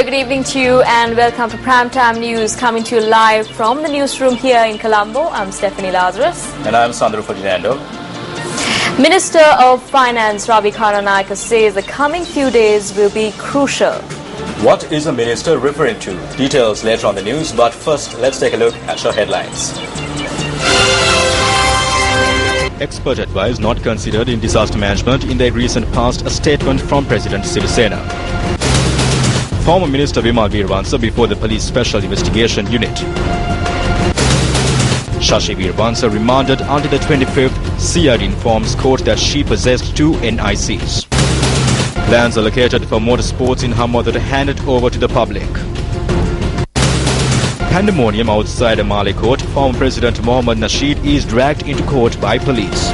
Very good evening to you and welcome to Primetime News, coming to you live from the newsroom here in Colombo. I'm Stephanie Lazarus. And I'm Sandro Ferdinando. Minister of Finance Ravi Karanayake says the coming few days will be crucial. What is the minister referring to? Details later on the news, but first let's take a look at your headlines. Expert advice not considered in disaster management in the recent past, a statement from President Sirisena. Former Minister Vimal Veeravansa before the Police Special Investigation Unit. Shashi Veeravansa remanded until the 25th. CID informs court that she possessed 2 NICs. Lands allocated for motorsports in Hamadar handed over to the public. Pandemonium outside a Mali court. Former President Mohammad Nasheed is dragged into court by police.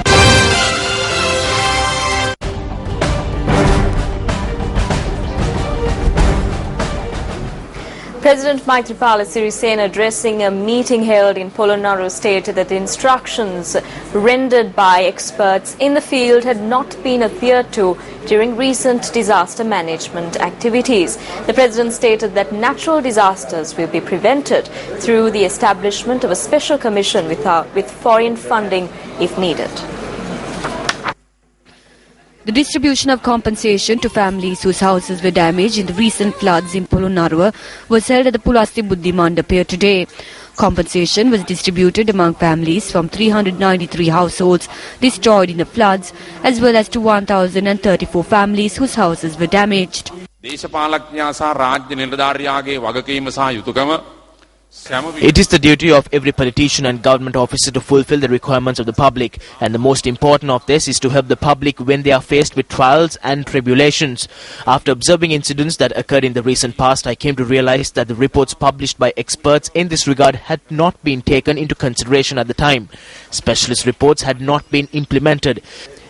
President Maithripala Sirisena, addressing a meeting held in Polonnaruwa, stated that the instructions rendered by experts in the field had not been adhered to during recent disaster management activities. The President stated that natural disasters will be prevented through the establishment of a special commission with foreign funding if needed. The distribution of compensation to families whose houses were damaged in the recent floods in Polonnaruwa was held at the Pulasti Buddhi Mandap today. Compensation was distributed among families from 393 households destroyed in the floods, as well as to 1,034 families whose houses were damaged. It is the duty of every politician and government officer to fulfill the requirements of the public, and the most important of this is to help the public when they are faced with trials and tribulations. After observing incidents that occurred in the recent past, I came to realize that the reports published by experts in this regard had not been taken into consideration at the time. Specialist reports had not been implemented.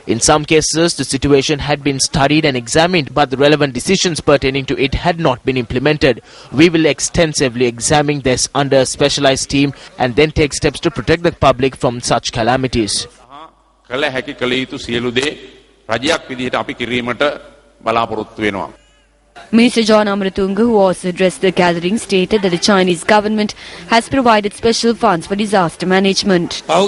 In some cases, the situation had been studied and examined, but the relevant decisions pertaining to it had not been implemented. We will extensively examine this under a specialized team and then take steps to protect the public from such calamities. Minister John Amaratunga, who also addressed the gathering, stated that the Chinese government has provided special funds for disaster management. I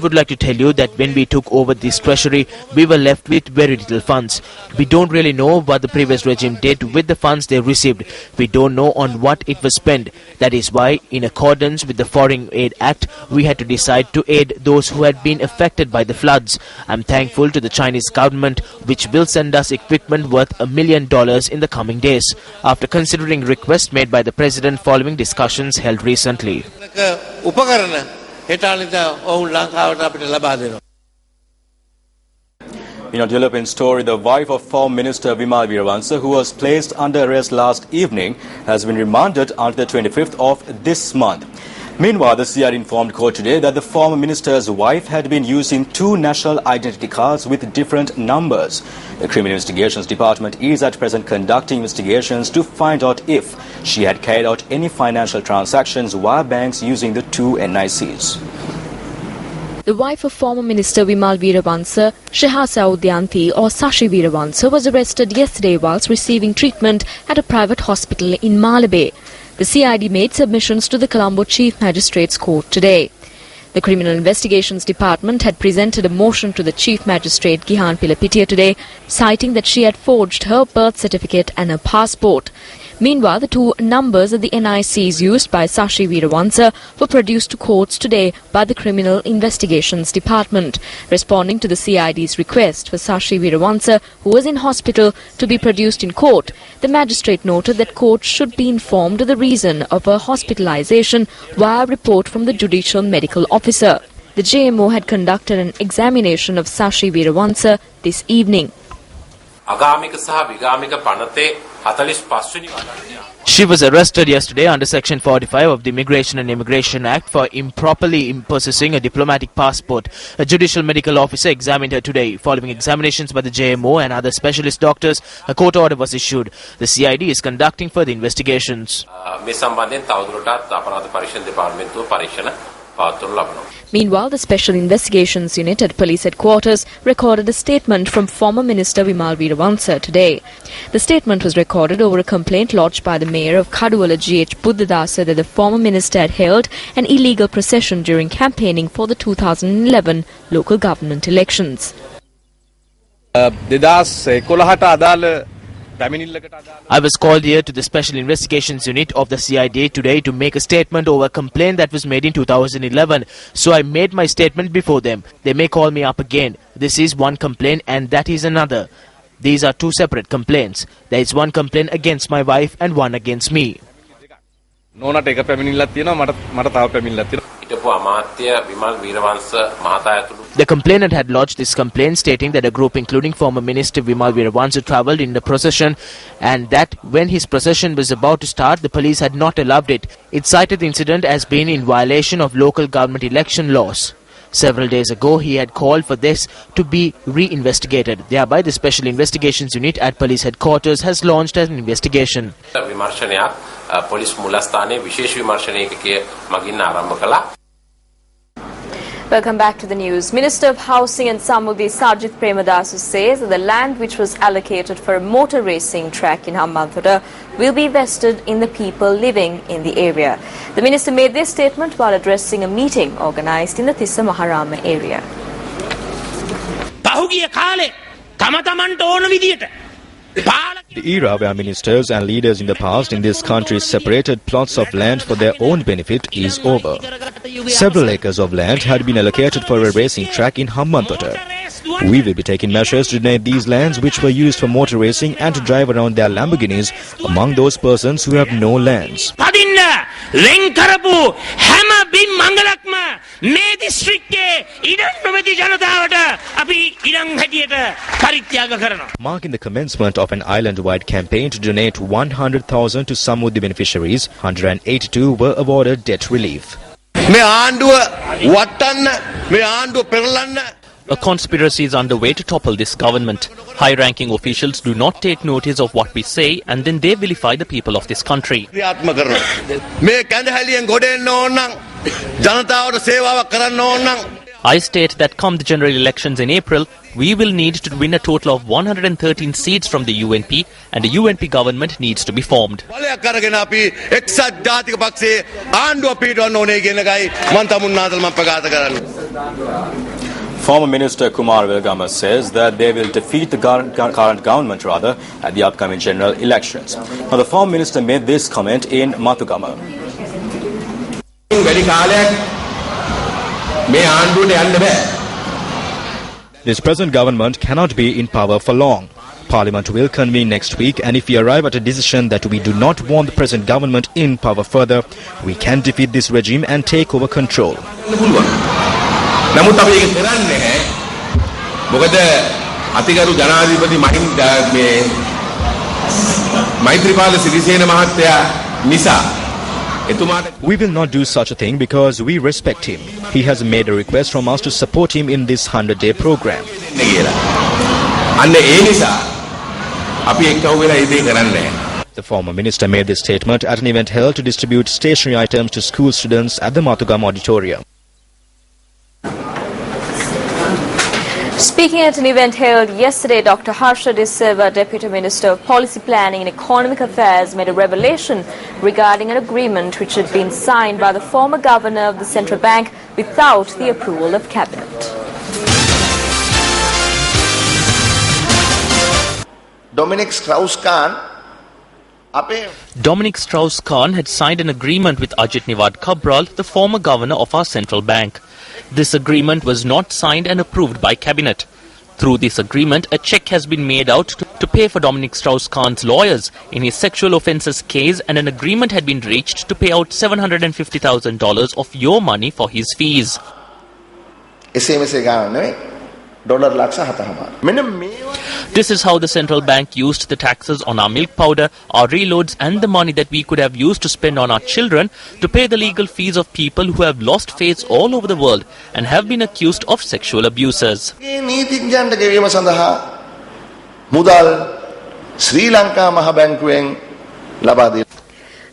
would like to tell you that when we took over this treasury, we were left with very little funds. We don't really know what the previous regime did with the funds they received. We don't know on what it was spent. That is why, in accordance with the Foreign Aid Act, we had to decide to aid those who had been affected by the floods. I'm thankful to the Chinese government, which will send us equipment worth $1 million in the coming days, after considering requests made by the President following discussions held recently. In a developing story, the wife of former Minister Vimal Veeravansa, who was placed under arrest last evening, has been remanded until the 25th of this month. Meanwhile, the CID informed court today that the former minister's wife had been using 2 national identity cards with different numbers. The Criminal Investigations Department is at present conducting investigations to find out if she had carried out any financial transactions via banks using the 2 NICs. The wife of former Minister Vimal Veeravansa, Shehasa Udyanti or Sashi Veeravansa, was arrested yesterday whilst receiving treatment at a private hospital in Malabe. The CID made submissions to the Colombo Chief Magistrates Court today. The Criminal Investigations Department had presented a motion to the Chief Magistrate Gihan Pilapitiya today, citing that she had forged her birth certificate and her passport. Meanwhile, the 2 numbers of the NICs used by Sashi Veeravansa were produced to courts today by the Criminal Investigations Department. Responding to the CID's request for Sashi Veeravansa, who was in hospital, to be produced in court, the magistrate noted that courts should be informed of the reason of her hospitalization via a report from the Judicial Medical Officer. The JMO had conducted an examination of Sashi Veeravansa this evening. She was arrested yesterday under Section 45 of the Immigration and Immigration Act for improperly possessing a diplomatic passport. A judicial medical officer examined her today. Following examinations by the JMO and other specialist doctors, a court order was issued. The CID is conducting further investigations. Meanwhile, the Special Investigations Unit at Police Headquarters recorded a statement from former Minister Vimal Weerawansa today. The statement was recorded over a complaint lodged by the Mayor of Kaduwala G.H. Buddhadasa that the former minister had held an illegal procession during campaigning for the 2011 local government elections. I was called here to the Special Investigations Unit of the CID today to make a statement over a complaint that was made in 2011. So I made my statement before them. They may call me up again. This is one complaint and that is another. These are two separate complaints. There is one complaint against my wife and one against me. The complainant had lodged this complaint stating that a group including former Minister Vimal Weerawansa travelled in the procession and that when his procession was about to start, the police had not allowed it. It cited the incident as being in violation of local government election laws. Several days ago, he had called for this to be re-investigated. Thereby, the Special Investigations Unit at Police Headquarters has launched an investigation. Welcome back to the news. Minister of Housing and Samruddhi Sajith Premadasu says that the land which was allocated for a motor racing track in Hambantota will be vested in the people living in the area. The minister made this statement while addressing a meeting organised in the Tissa Maharama area. The era where ministers and leaders in the past in this country separated plots of land for their own benefit is over. Several acres of land had been allocated for a racing track in Hambantota. We will be taking measures to donate these lands which were used for motor racing and to drive around their Lamborghinis among those persons who have no lands. Marking the commencement of an island-wide campaign to donate 100,000 to Samruddhi beneficiaries, 182 were awarded debt relief. A conspiracy is underway to topple this government. High-ranking officials do not take notice of what we say and then they vilify the people of this country. I state that come the general elections in April, we will need to win a total of 113 seats from the UNP and the UNP government needs to be formed. Former Minister Kumar Velgama says that they will defeat the current government at the upcoming general elections. Now, the former minister made this comment in Mathugama. This present government cannot be in power for long. Parliament will convene next week, and if we arrive at a decision that we do not want the present government in power further, we can defeat this regime and take over control. We will not do such a thing because we respect him. He has made a request from us to support him in this 100-day program. The former minister made this statement at an event held to distribute stationery items to school students at the Mathugama auditorium. Speaking at an event held yesterday, Dr. Harsha De Silva, Deputy Minister of Policy Planning and Economic Affairs, made a revelation regarding an agreement which had been signed by the former governor of the central bank without the approval of cabinet. Dominic Strauss-Kahn had signed an agreement with Ajit Niwad Cabral, the former governor of our central bank. This agreement was not signed and approved by cabinet. Through this agreement, a cheque has been made out to pay for Dominic Strauss-Kahn's lawyers in his sexual offences case, and an agreement had been reached to pay out $750,000 of your money for his fees. This is how the central bank used the taxes on our milk powder, our reloads and the money that we could have used to spend on our children to pay the legal fees of people who have lost faiths all over the world and have been accused of sexual abuses.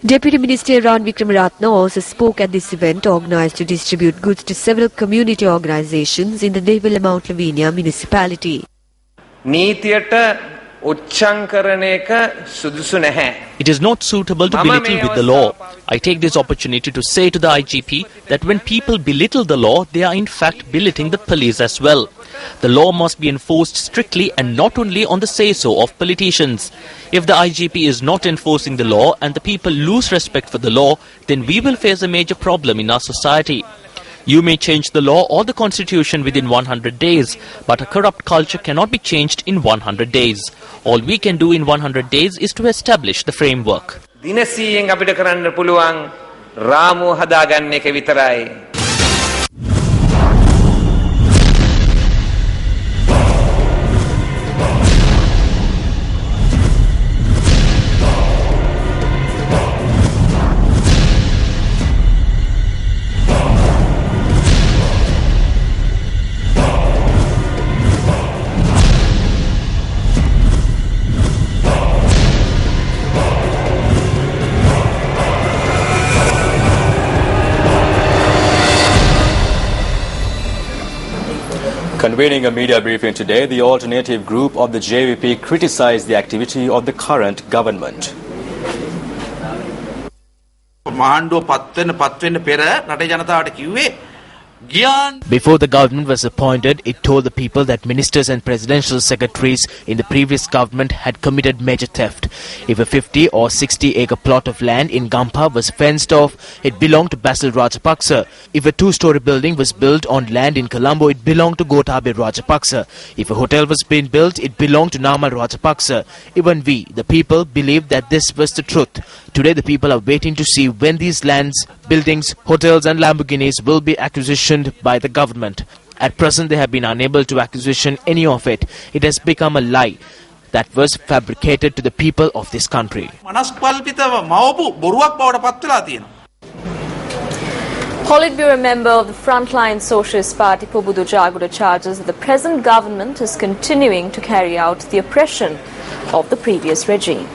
Deputy Minister Ran Wickramaratne also spoke at this event organised to distribute goods to several community organisations in the Devilla Mount Lavinia municipality. It is not suitable to belittle with the law. I take this opportunity to say to the IGP that when people belittle the law, they are in fact belittling the police as well. The law must be enforced strictly and not only on the say-so of politicians. If the IGP is not enforcing the law and the people lose respect for the law, then we will face a major problem in our society. You may change the law or the constitution within 100 days, but a corrupt culture cannot be changed in 100 days. All we can do in 100 days is to establish the framework. Convening a media briefing today, the alternative group of the JVP criticised the activity of the current government. Before the government was appointed, it told the people that ministers and presidential secretaries in the previous government had committed major theft. If a 50 or 60 acre plot of land in Gampa was fenced off, it belonged to Basil Rajapaksa. If a two-story building was built on land in Colombo, it belonged to Gotabe Rajapaksa. If a hotel was being built, it belonged to Namal Rajapaksa. Even we, the people, believed that this was the truth. Today the people are waiting to see when these lands, buildings, hotels and Lamborghinis will be acquisitioned by the government. At present they have been unable to acquisition any of it. It has become a lie that was fabricated to the people of this country. Politburo member of the Frontline Socialist Party, Pobudu Jagoda, charges that the present government is continuing to carry out the oppression of the previous regime.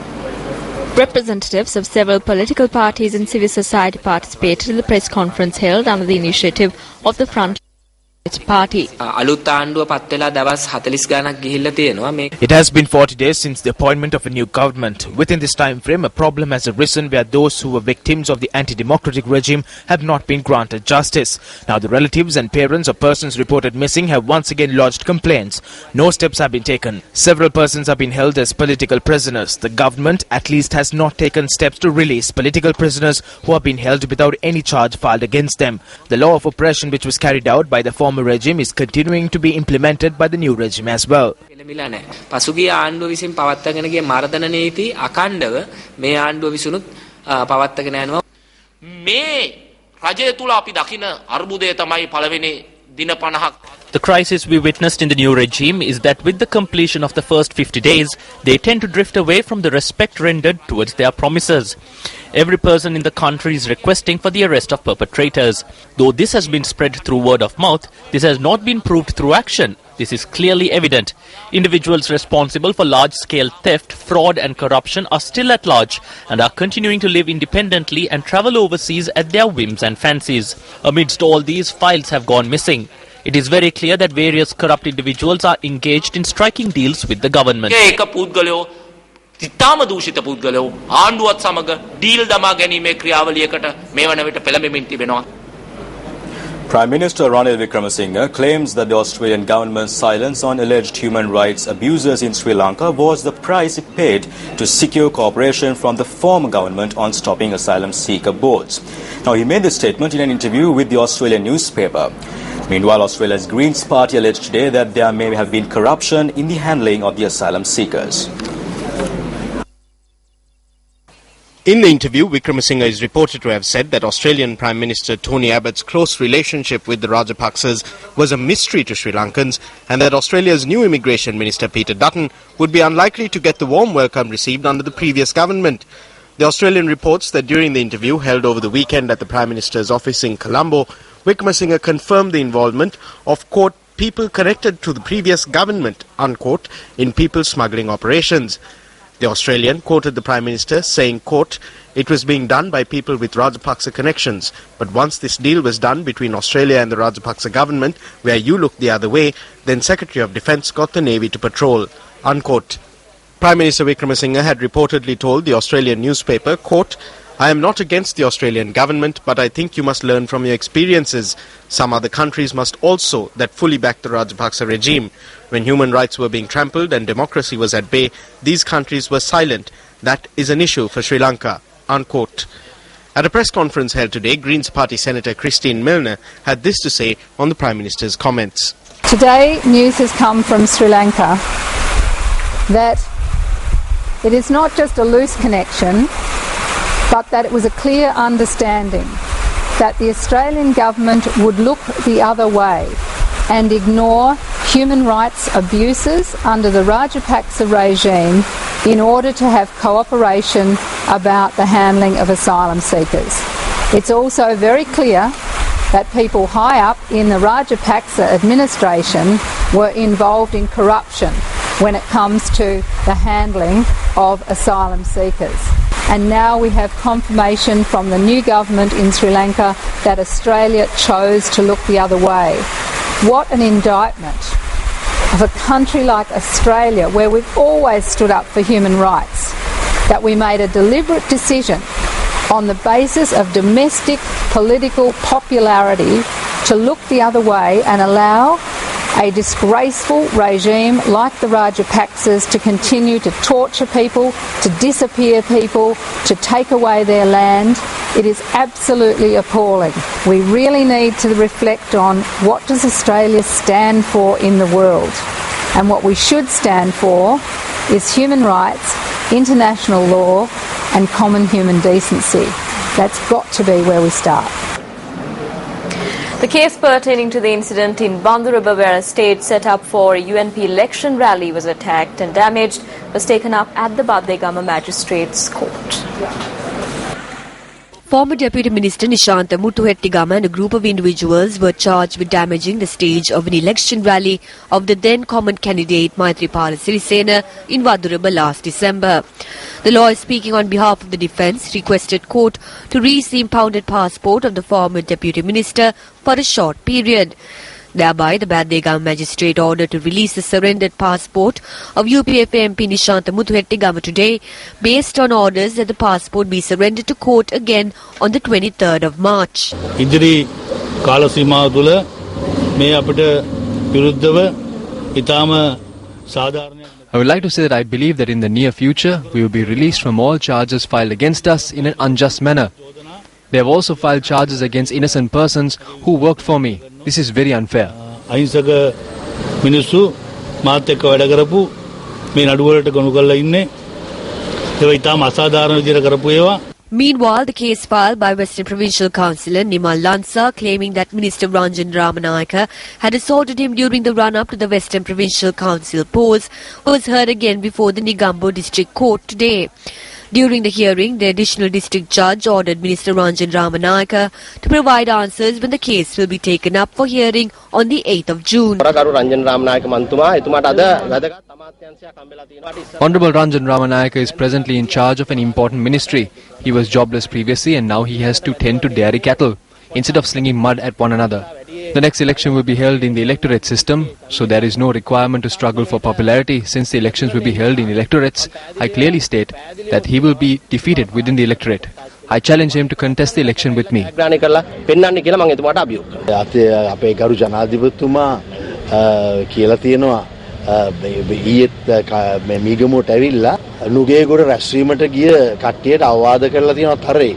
Representatives of several political parties and civil society participated in the press conference held under the initiative of the Frontline Party. It has been 40 days since the appointment of a new government. Within this time frame, a problem has arisen where those who were victims of the anti-democratic regime have not been granted justice. Now the relatives and parents of persons reported missing have once again lodged complaints. No steps have been taken. Several persons have been held as political prisoners. The government at least has not taken steps to release political prisoners who have been held without any charge filed against them. The law of oppression which was carried out by the former regime is continuing to be implemented by the new regime as well. පසුගිය ආණ්ඩුව විසින් පවත්වාගෙන ගිය මර්ධන නීති අකණ්ඩව මේ ආණ්ඩුව විසිනුත් පවත්වාගෙන යනවා. මේ රජය තුල අපි දකින අර්බුදය තමයි පළවෙනි දින 50ක්. The crisis we witnessed in the new regime is that with the completion of the first 50 days, they tend to drift away from the respect rendered towards their promises. Every person in the country is requesting for the arrest of perpetrators. Though this has been spread through word of mouth, this has not been proved through action. This is clearly evident. Individuals responsible for large-scale theft, fraud and corruption are still at large and are continuing to live independently and travel overseas at their whims and fancies. Amidst all these, files have gone missing. It is very clear that various corrupt individuals are engaged in striking deals with the government. ඉතාම දූෂිත පුද්ගලයෝ ආණ්ඩුවත් සමග deal දමා ගැනීමේ ක්‍රියාවලියකට මේ වන විට පෙළඹෙමින් තිබෙනවා. Prime Minister Ranil Wickremesinghe claims that the Australian government's silence on alleged human rights abuses in Sri Lanka was the price it paid to secure cooperation from the former government on stopping asylum seeker boats. Now, he made this statement in an interview with the Australian newspaper. Meanwhile, Australia's Greens party alleged today that there may have been corruption in the handling of the asylum seekers. In the interview, Wickremesinghe is reported to have said that Australian Prime Minister Tony Abbott's close relationship with the Rajapaksas was a mystery to Sri Lankans and that Australia's new Immigration Minister Peter Dutton would be unlikely to get the warm welcome received under the previous government. The Australian reports that during the interview held over the weekend at the Prime Minister's office in Colombo, Wickremesinghe confirmed the involvement of, quote, people connected to the previous government, unquote, in people smuggling operations. The Australian quoted the Prime Minister saying, quote, "It was being done by people with Rajapaksa connections, but once this deal was done between Australia and the Rajapaksa government, where you looked the other way, then Secretary of Defence got the Navy to patrol," unquote. Prime Minister Wickremesinghe had reportedly told the Australian newspaper, quote, "I am not against the Australian government, but I think you must learn from your experiences. Some other countries must also that fully back the Rajapaksa regime. When human rights were being trampled and democracy was at bay, these countries were silent. That is an issue for Sri Lanka," unquote. At a press conference held today, Greens Party Senator Christine Milner had this to say on the Prime Minister's comments. Today, news has come from Sri Lanka that it is not just a loose connection, but that it was a clear understanding that the Australian government would look the other way and ignore human rights abuses under the Rajapaksa regime in order to have cooperation about the handling of asylum seekers. It's also very clear that people high up in the Rajapaksa administration were involved in corruption when it comes to the handling of asylum seekers. And now we have confirmation from the new government in Sri Lanka that Australia chose to look the other way. What an indictment of a country like Australia, where we've always stood up for human rights, that we made a deliberate decision on the basis of domestic political popularity to look the other way and allow a disgraceful regime like the Rajapaksas to continue to torture people, to disappear people, to take away their land. It is absolutely appalling. We really need to reflect on what does Australia stand for in the world. And what we should stand for is human rights, international law and common human decency. That's got to be where we start. The case pertaining to the incident in Banduraba, where a stage set up for a UNP election rally was attacked and damaged, was taken up at the Baddegama Magistrates Court. Former Deputy Minister Nishantha Muthuhettigama and a group of individuals were charged with damaging the stage of an election rally of the then common candidate Maithripala Sirisena in Waduraba last December. The lawyer speaking on behalf of the defence requested court to release the impounded passport of the former Deputy Minister for a short period. Thereby, the Baddegama magistrate ordered to release the surrendered passport of UPFA MP Nishantha Muthuhettigama today, based on orders that the passport be surrendered to court again on the 23rd of March. ඉදිරි කාල සීමාව තුළ මේ අපිට විරුද්ධව ඊටාම සාධාරණයක්. I would like to say that I believe that in the near future we will be released from all charges filed against us in an unjust manner. They have also filed charges against innocent persons who worked for me. This is very unfair. අහිංසක මිනිස්සු මාත් එක්ක වැඩ කරපු මේ නඩුවලට ගොනු කරලා ඉන්නේ. ඒවා ඊටාම අසාධාරණ විදිහට කරපු ඒවා. Meanwhile, the case filed by Western Provincial Councillor Nimal Lanka, claiming that Minister Ranjan Ramanayaka had assaulted him during the run-up to the Western Provincial Council polls, was heard again before the Negombo District Court today. During the hearing, the additional district judge ordered Minister Ranjan Ramanayaka to provide answers when the case will be taken up for hearing on the 8th of June. Honorable Ranjan Ramanayaka is presently in charge of an important ministry. He was jobless previously and now he has to tend to dairy cattle instead of slinging mud at one another. The next election will be held in the electorate system, so there is no requirement to struggle for popularity. Since the elections will be held in electorates, I clearly state that he will be defeated within the electorate. I challenge him to contest the election with me. මීගමුවට ඇවිල්ලා නුගේගොඩ රැස්වීමට ගිය කට්ටියට අවවාද කරලා තියෙනවා තරේ.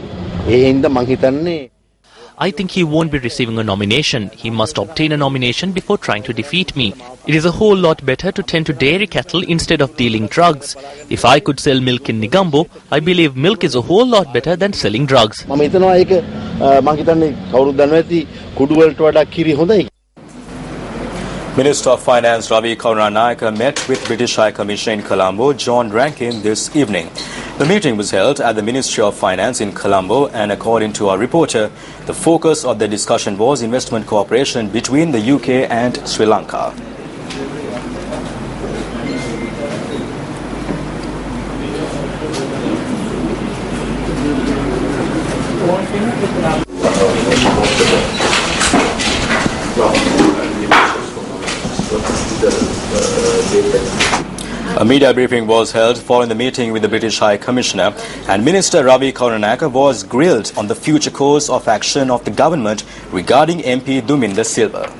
ඒ හින්දා මං හිතන්නේ I think he won't be receiving a nomination. He must obtain a nomination before trying to defeat me. It is a whole lot better to tend to dairy cattle instead of dealing drugs. If I could sell milk in Negombo, I believe milk is a whole lot better than selling drugs. මම හිතනවා ඒක මං හිතන්නේ කවුරුද දන්නවා ඇති කුඩු වලට වඩා කිරි හොඳයි. Minister of Finance Ravi Karunanika met with British High Commissioner in Colombo, John Rankin, this evening. The meeting was held at the Ministry of Finance in Colombo, and according to our reporter, the focus of the discussion was investment cooperation between the UK and Sri Lanka. A media briefing was held following the meeting with the British High Commissioner, and Minister Ravi Karunanika was grilled on the future course of action of the government regarding MP Duminda Silva.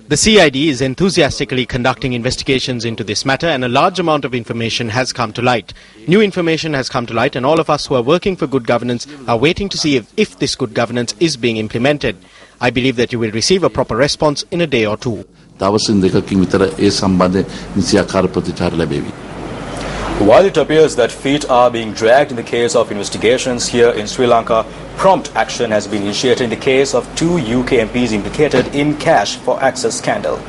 The CID is enthusiastically conducting investigations into this matter, and a large amount of information has come to light. New information has come to light, and all of us who are working for good governance are waiting to see if this good governance is being implemented. I believe that you will receive a proper response in a day or two. While it appears that feet are being dragged in the case of investigations here in Sri Lanka, prompt action has been initiated in the case of 2 UK MPs implicated in cash for access scandal.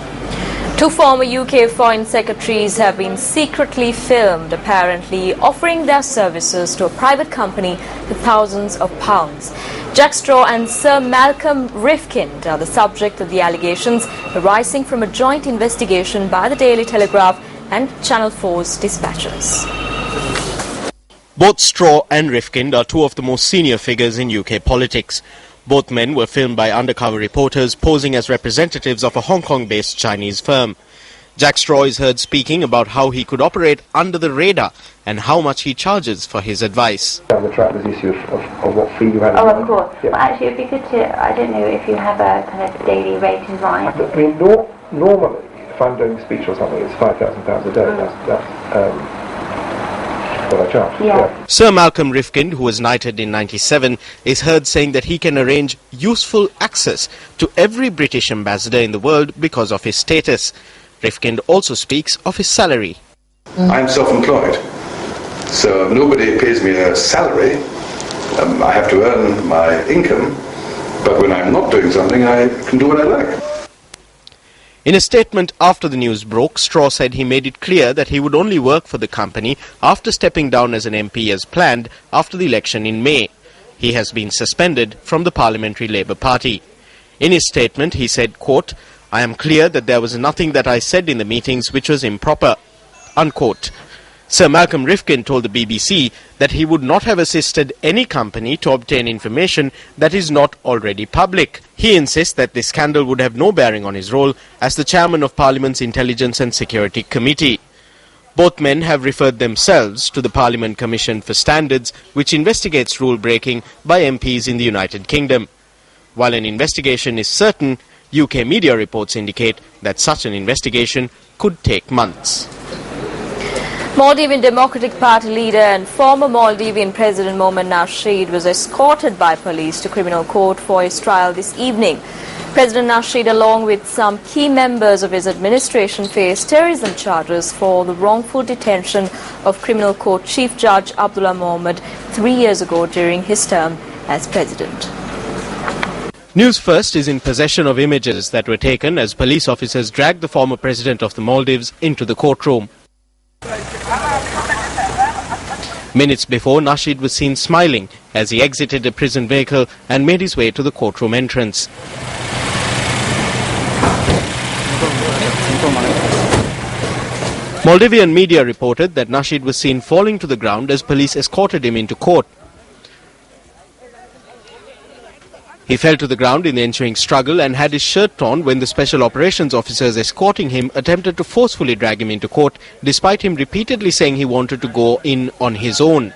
2 former UK foreign secretaries have been secretly filmed, apparently offering their services to a private company for thousands of pounds. Jack Straw and Sir Malcolm Rifkind are the subject of the allegations arising from a joint investigation by the Daily Telegraph and Channel 4's dispatchers. Both Straw and Rifkind are 2 of the most senior figures in UK politics. Both men were filmed by undercover reporters posing as representatives of a Hong Kong-based Chinese firm. Jack Straw is heard speaking about how he could operate under the radar and how much he charges for his advice. Down the track, this issue of what fee you had. Oh, of course. Yeah. Well, actually, it'd be good to, I don't know if you have a kind of daily rate in mind. I mean, normally, if I'm doing a speech or something, it's £5,000 a day. That's what I charge. Yeah. Sir Malcolm Rifkind, who was knighted in 1997, is heard saying that he can arrange useful access to every British ambassador in the world because of his status. Rifkind also speaks of his salary. I'm self-employed, so nobody pays me a salary. I have to earn my income, but when I'm not doing something, I can do what I like. In a statement after the news broke, Straw said he made it clear that he would only work for the company after stepping down as an MP as planned after the election in May. He has been suspended from the Parliamentary Labour Party. In his statement, he said, quote, "I am clear that there was nothing that I said in the meetings which was improper," unquote. Sir Malcolm Rifkind told the BBC that he would not have assisted any company to obtain information that is not already public. He insists that this scandal would have no bearing on his role as the chairman of Parliament's Intelligence and Security Committee. Both men have referred themselves to the Parliament Commission for Standards, which investigates rule-breaking by MPs in the United Kingdom. While an investigation is certain, UK media reports indicate that such an investigation could take months. Maldivian Democratic Party leader and former Maldivian President Mohamed Nasheed was escorted by police to criminal court for his trial this evening. President Nasheed, along with some key members of his administration, faced terrorism charges for the wrongful detention of Criminal Court Chief Judge Abdullah Mohammed 3 years ago during his term as president. Newsfirst is in possession of images that were taken as police officers dragged the former president of the Maldives into the courtroom. Minutes before, Nasheed was seen smiling as he exited a prison vehicle and made his way to the courtroom entrance. Maldivian media reported that Nasheed was seen falling to the ground as police escorted him into court. He fell to the ground in the ensuing struggle and had his shirt torn when the special operations officers escorting him attempted to forcefully drag him into court, despite him repeatedly saying he wanted to go in on his own.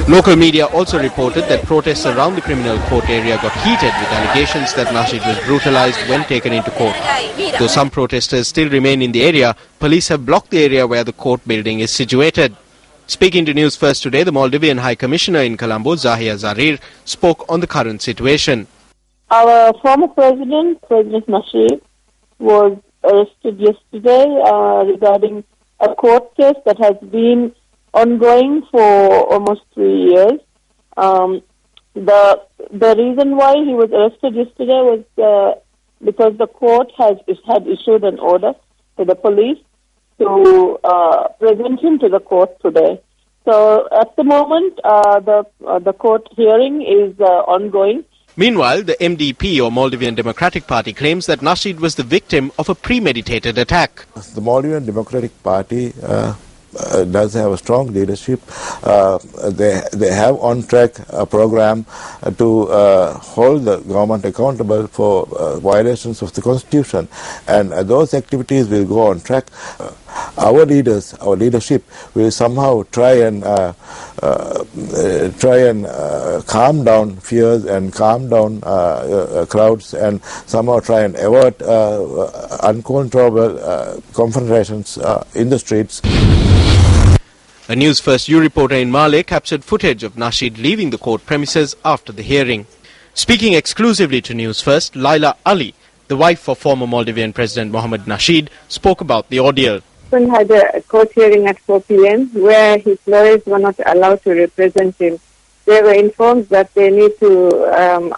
Local media also reported that protests around the criminal court area got heated with allegations that Nasheed was brutalized when taken into court. Though some protesters still remain in the area, police have blocked the area where the court building is situated. Speaking to News First today, the Maldivian High Commissioner in Colombo, Zahia Zarir, spoke on the current situation. Our former President Nasheed, was arrested yesterday regarding a court case that has been ongoing for almost 3 years. The reason why he was arrested yesterday was because the court had issued an order to the police to present him to the court today. So at the moment, the court hearing is ongoing. Meanwhile, the MDP or Maldivian Democratic Party claims that Nasheed was the victim of a premeditated attack. The Maldivian Democratic Party does have a strong leadership. They have on track a program to hold the government accountable for violations of the constitution, and those activities will go on track. Our leadership will somehow try and calm down fears and calm down crowds, and somehow try and avert uncontrollable confrontations in the streets. A Newsfirst.lk reporter in Malé captured footage of Nasheed leaving the court premises after the hearing. Speaking exclusively to Newsfirst, Laila Ali, the wife of former Maldivian President Mohamed Nasheed, spoke about the ordeal. He had a court hearing at 4 p.m. where his lawyers were not allowed to represent him. They were informed that they need to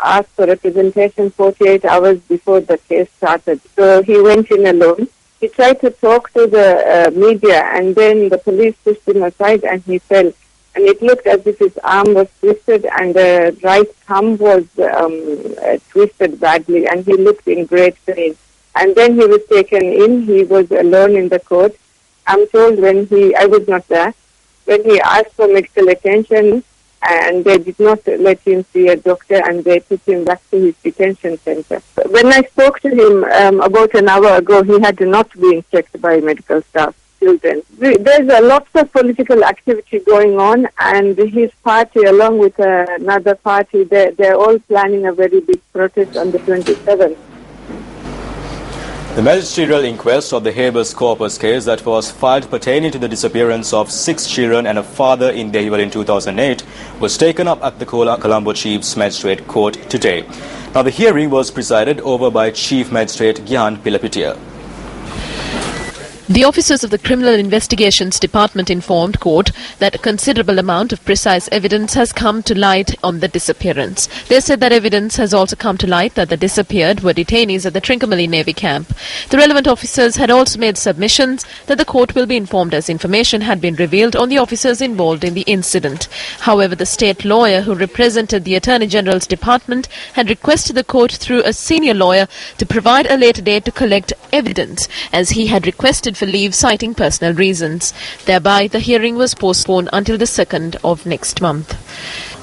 ask for representation 48 hours before the case started. So he went in alone. He tried to talk to the media, and then the police pushed him aside and he fell. And it looked as if his arm was twisted and the right thumb was twisted badly, and he looked in great pain. And then he was taken in. He was alone in the court. I'm told I was not there, when he asked for medical attention, and they did not let him see a doctor, and they took him back to his detention center. When I spoke to him about an hour ago, he had not been checked by medical staff till then. There's a lot of political activity going on, and his party, along with another party, they're all planning a very big protest on the 27th. The magisterial inquest of the habeas corpus case that was filed pertaining to the disappearance of 6 children and a father in Dehiwal in 2008 was taken up at the Colombo Chief Magistrate Court today. Now, the hearing was presided over by Chief Magistrate Gyan Pilapitia. The officers of the Criminal Investigations Department informed court that a considerable amount of precise evidence has come to light on the disappearance. They said that evidence has also come to light that the disappeared were detainees at the Trincomalee Navy camp. The relevant officers had also made submissions that the court will be informed as information had been revealed on the officers involved in the incident. However, the state lawyer who represented the Attorney General's department had requested the court through a senior lawyer to provide a later date to collect evidence, as he had requested for leave citing personal reasons. Thereby, the hearing was postponed until the 2nd of next month.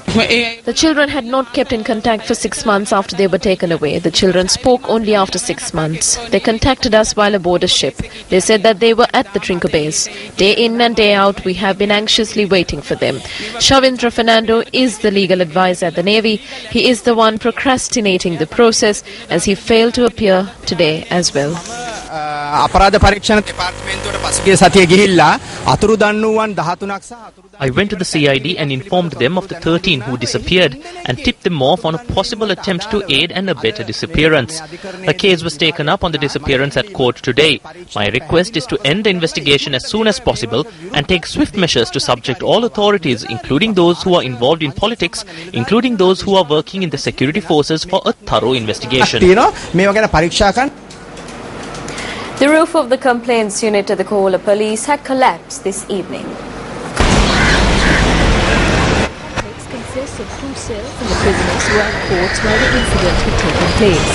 The children had not kept in contact for 6 months after they were taken away. The children spoke only after 6 months. They contacted us while aboard a ship. They said that they were at the Trinco base. Day in and day out, we have been anxiously waiting for them. Shavindra Fernando is the legal advisor at the Navy. He is the one procrastinating the process, as he failed to appear today as well. I went to the CID and informed them of the 13 who disappeared and tipped them off on a possible attempt to aid and abet a disappearance. A case was taken up on the disappearance at court today. My request is to end the investigation as soon as possible and take swift measures to subject all authorities, including those who are involved in politics, including those who are working in the security forces, for a thorough investigation. The roof of the complaints unit at the Kohola police had collapsed this evening. It consists of 2 cells, and the prisoners were at courts where the incident had taken place.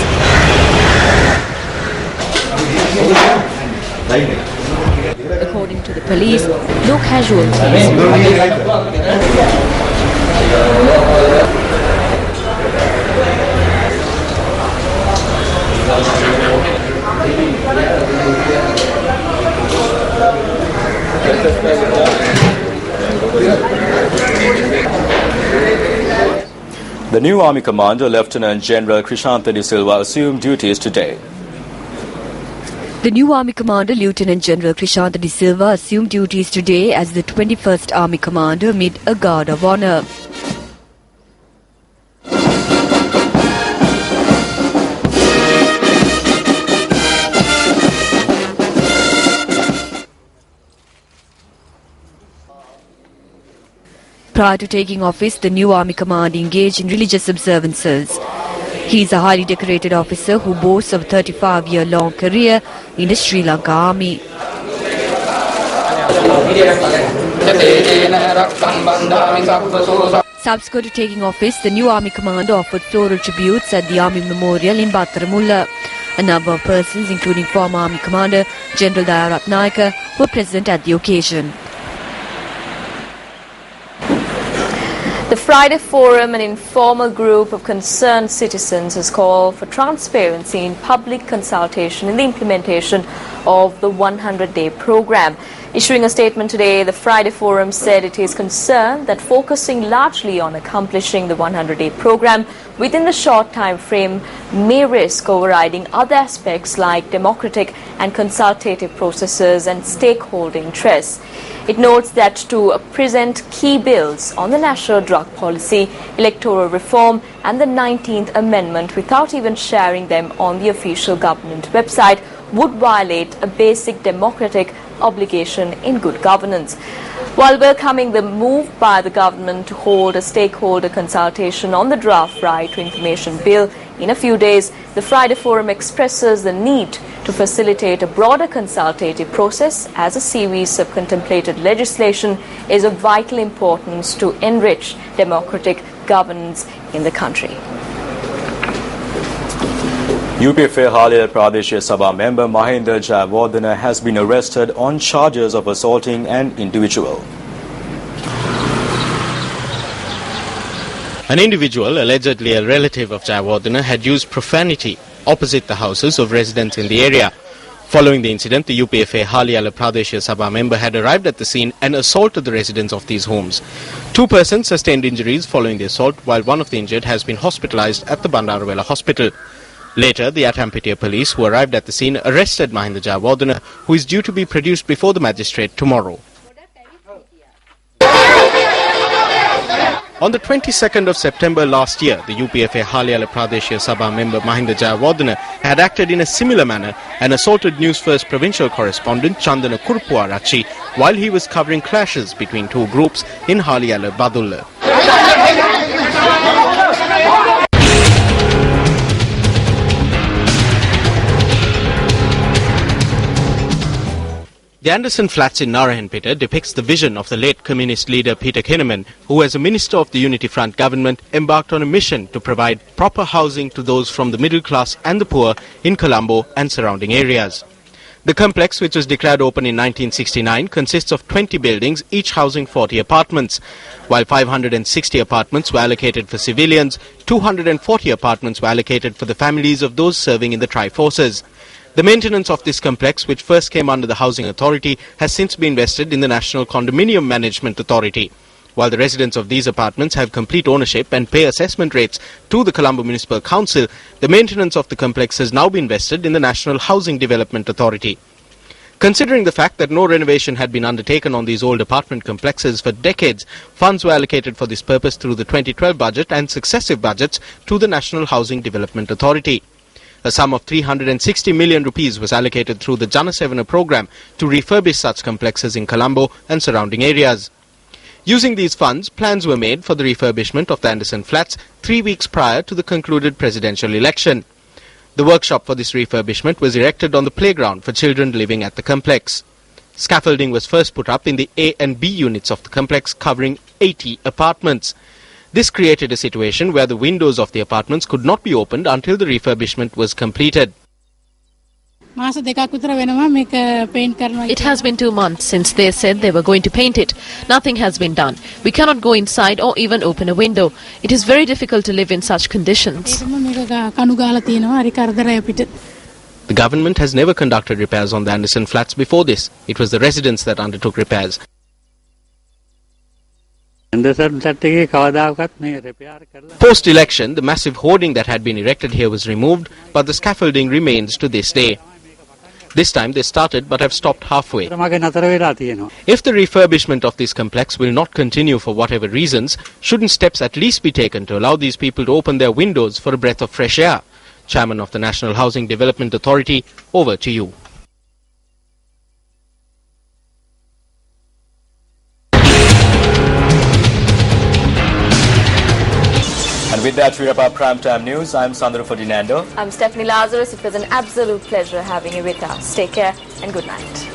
According to the police, no casualties. The new Army Commander, Lieutenant General Krishantha De Silva, assumed duties today. The new Army Commander, Lieutenant General Krishantha De Silva, assumed duties today as the 21st Army Commander amid a guard of honour. Prior to taking office, the new army commander engaged in religious observances. He is a highly decorated officer who boasts of a 35-year-long career in the Sri Lanka Army. Subsequent to taking office, the new army commander offered floral tributes at the Army Memorial in Battaramulla. A number of persons, including former army commander General Dayarat Nayaka, were present at the occasion. The Friday Forum, an informal group of concerned citizens, has called for transparency in public consultation in the implementation of the 100-day program. Issuing a statement today, the Friday Forum said it is concerned that focusing largely on accomplishing the 100-day program within the short time frame may risk overriding other aspects like democratic and consultative processes and stakeholder interests. It notes that to present key bills on the national drug policy, electoral reform and the 19th Amendment without even sharing them on the official government website would violate a basic democratic obligation in good governance. While welcoming the move by the government to hold a stakeholder consultation on the draft Right to Information Bill in a few days, the Friday Forum expresses the need to facilitate a broader consultative process as a series of contemplated legislation is of vital importance to enrich democratic governance in the country. UPFA Halila Pradesh Sabha member Mahinda Jayawardena has been arrested on charges of assaulting an individual. An individual, allegedly a relative of Jayawardena, had used profanity opposite the houses of residents in the area. Following the incident, the UPFA Halila Pradesh Sabha member had arrived at the scene and assaulted the residents of these homes. 2 persons sustained injuries following the assault, while one of the injured has been hospitalized at the Bandarawela hospital. Later, the Atampitiya police who arrived at the scene arrested Mahinda Jayawardena, who is due to be produced before the magistrate tomorrow. On the 22nd of September last year, the UPFA Halila Pradesh Sabha member Mahinda Jayawardena had acted in a similar manner and assaulted Newsfirst provincial correspondent Chandana Kurpuarachi while he was covering clashes between 2 groups in Halila Badulla. The Anderson Flats in Narayanpeta depicts the vision of the late communist leader Peter Kinnaman, who as a minister of the Unity Front government embarked on a mission to provide proper housing to those from the middle class and the poor in Colombo and surrounding areas. The complex, which was declared open in 1969, consists of 20 buildings, each housing 40 apartments. While 560 apartments were allocated for civilians, 240 apartments were allocated for the families of those serving in the Tri-Forces. The maintenance of this complex, which first came under the Housing Authority, has since been vested in the National Condominium Management Authority. While the residents of these apartments have complete ownership and pay assessment rates to the Colombo Municipal Council, the maintenance of the complex has now been vested in the National Housing Development Authority. Considering the fact that no renovation had been undertaken on these old apartment complexes for decades, funds were allocated for this purpose through the 2012 budget and successive budgets to the National Housing Development Authority. A sum of 360 million rupees was allocated through the Jana Sevana program to refurbish such complexes in Colombo and surrounding areas. Using these funds, plans were made for the refurbishment of the Anderson Flats 3 weeks prior to the concluded presidential election. The workshop for this refurbishment was erected on the playground for children living at the complex. Scaffolding was first put up in the A and B units of the complex, covering 80 apartments. This created a situation where the windows of the apartments could not be opened until the refurbishment was completed. It has been 2 months since they said they were going to paint it. Nothing has been done. We cannot go inside or even open a window. It is very difficult to live in such conditions. The government has never conducted repairs on the Anderson Flats before this. It was the residents that undertook repairs. Post-election, the massive hoarding that had been erected here was removed, but the scaffolding remains to this day. This time they started but have stopped halfway. If the refurbishment of this complex will not continue for whatever reasons, shouldn't steps at least be taken to allow these people to open their windows for a breath of fresh air? Chairman of the National Housing Development Authority, over to you. And with that, we wrap up Primetime News. I'm Sandra Ferdinando. I'm Stephanie Lazarus. It was an absolute pleasure having you with us. Take care and good night.